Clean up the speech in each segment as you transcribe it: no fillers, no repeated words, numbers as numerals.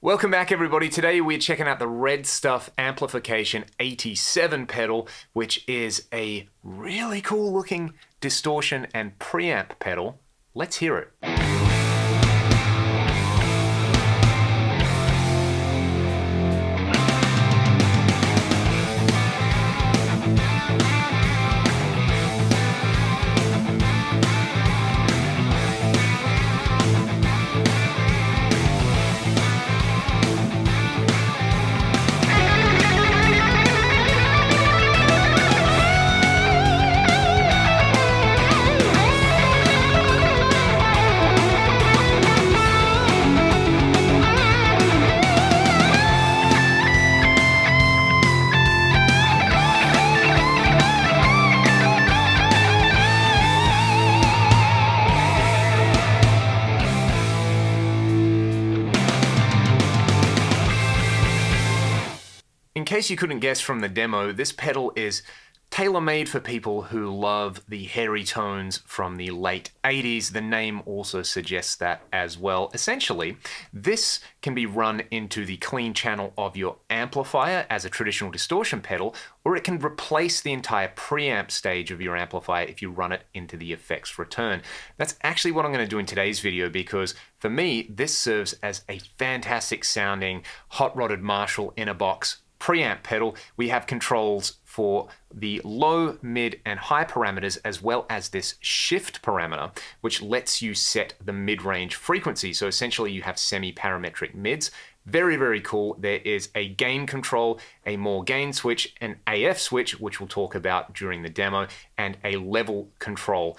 Welcome back, everybody. Today we're checking out the Redstuff Amplification 87 pedal, which is a really cool looking distortion and preamp pedal. Let's hear it. In case you couldn't guess from the demo, this pedal is tailor-made for people who love the hairy tones from the late 80s. The name also suggests that as well. Essentially, this can be run into the clean channel of your amplifier as a traditional distortion pedal, or it can replace the entire preamp stage of your amplifier if you run it into the effects return. That's actually what I'm going to do in today's video, because for me, this serves as a fantastic sounding hot-rodded Marshall in a box preamp pedal. We have controls for the low, mid, and high parameters, as well as this shift parameter, which lets you set the mid-range frequency. So essentially you have semi-parametric mids. Very, very cool. There is a gain control, a more gain switch, an AF switch, which we'll talk about during the demo, and a level control.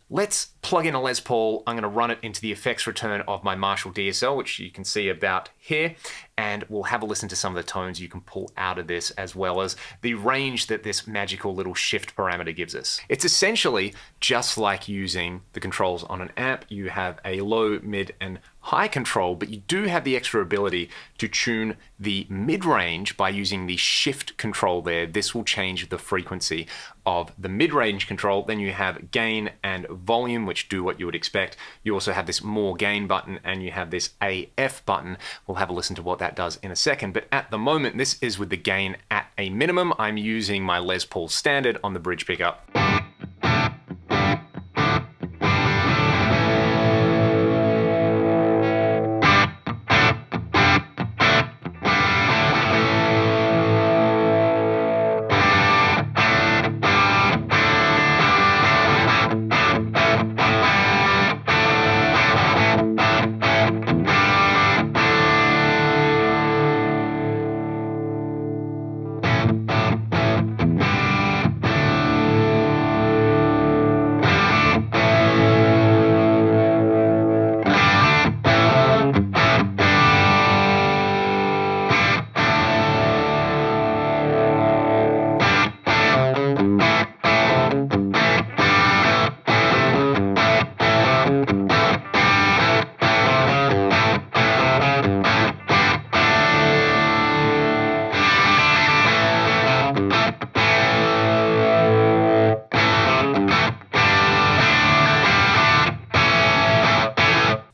Let's plug in a Les Paul. I'm going to run it into the effects return of my Marshall DSL, which you can see about here, and we'll have a listen to some of the tones you can pull out of this, as well as the range that this magical little shift parameter gives us. It's essentially just like using the controls on an amp. You have a low, mid, and high control, but you do have the extra ability to tune the mid-range by using the shift control there. This will change the frequency of the mid-range control. Then you have gain and volume, which do what you would expect. You also have this more gain button, and you have this AF button. We'll have a listen to what that does in a second, but at the moment, this is with the gain at a minimum. I'm using my Les Paul Standard on the bridge pickup.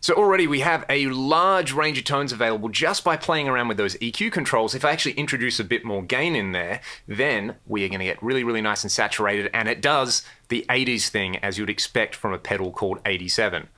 So already we have a large range of tones available just by playing around with those EQ controls. If I actually introduce a bit more gain in there, then we are going to get really, really nice and saturated, and it does the 80s thing as you'd expect from a pedal called 87.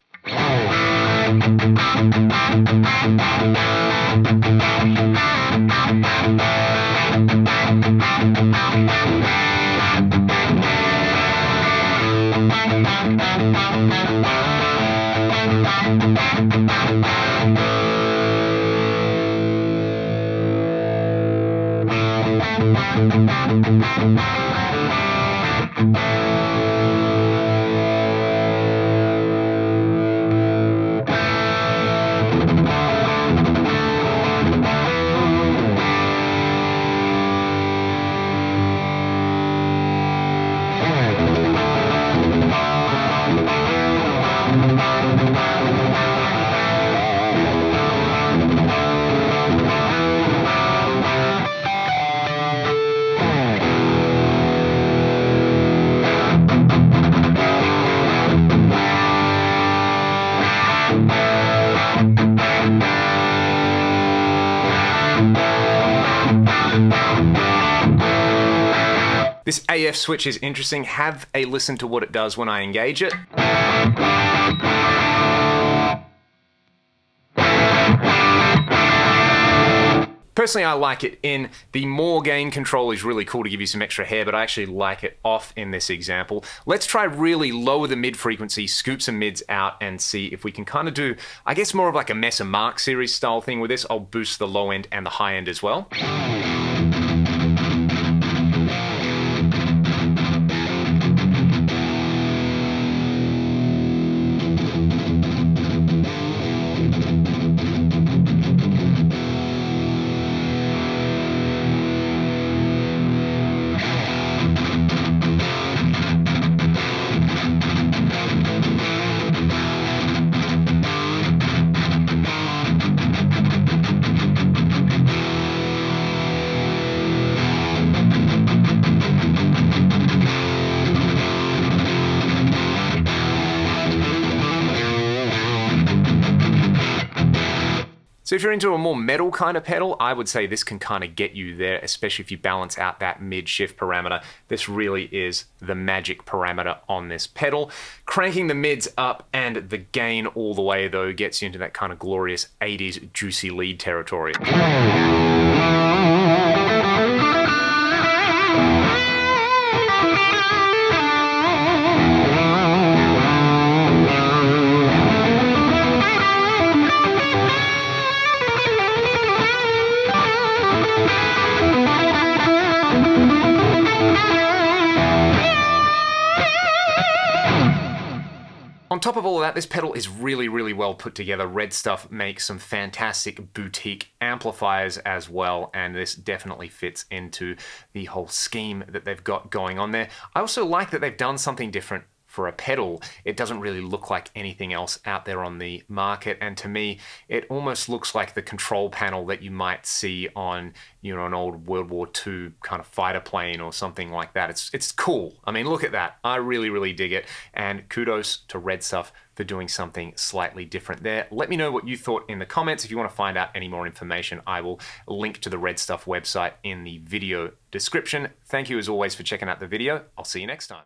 This AF switch is interesting. Have a listen to what it does when I engage it. Personally, I like it in. The more gain control is really cool to give you some extra hair, but I actually like it off in this example. Let's try really lower the mid frequency, scoop some mids out, and see if we can kind of do, I guess, more of like a Messer Mark series style thing with this. I'll boost the low end and the high end as well. So if you're into a more metal kind of pedal, I would say this can kind of get you there, especially if you balance out that mid-shift parameter. This really is the magic parameter on this pedal. Cranking the mids up and the gain all the way, though, gets you into that kind of glorious 80s juicy lead territory. On top of all of that, this pedal is really, really well put together. Redstuff makes some fantastic boutique amplifiers as well, and this definitely fits into the whole scheme that they've got going on there. I also like that they've done something different for a pedal. It doesn't really look like anything else out there on the market, and to me it almost looks like the control panel that you might see on, you know, an old World War II kind of fighter plane or something like that. It's cool. I mean, look at that. I really dig it, and kudos to Redstuff for doing something slightly different there. Let me know what you thought in the comments. If you want to find out any more information, I will link to the Redstuff website in the video description. Thank you as always for checking out the video. I'll see you next time.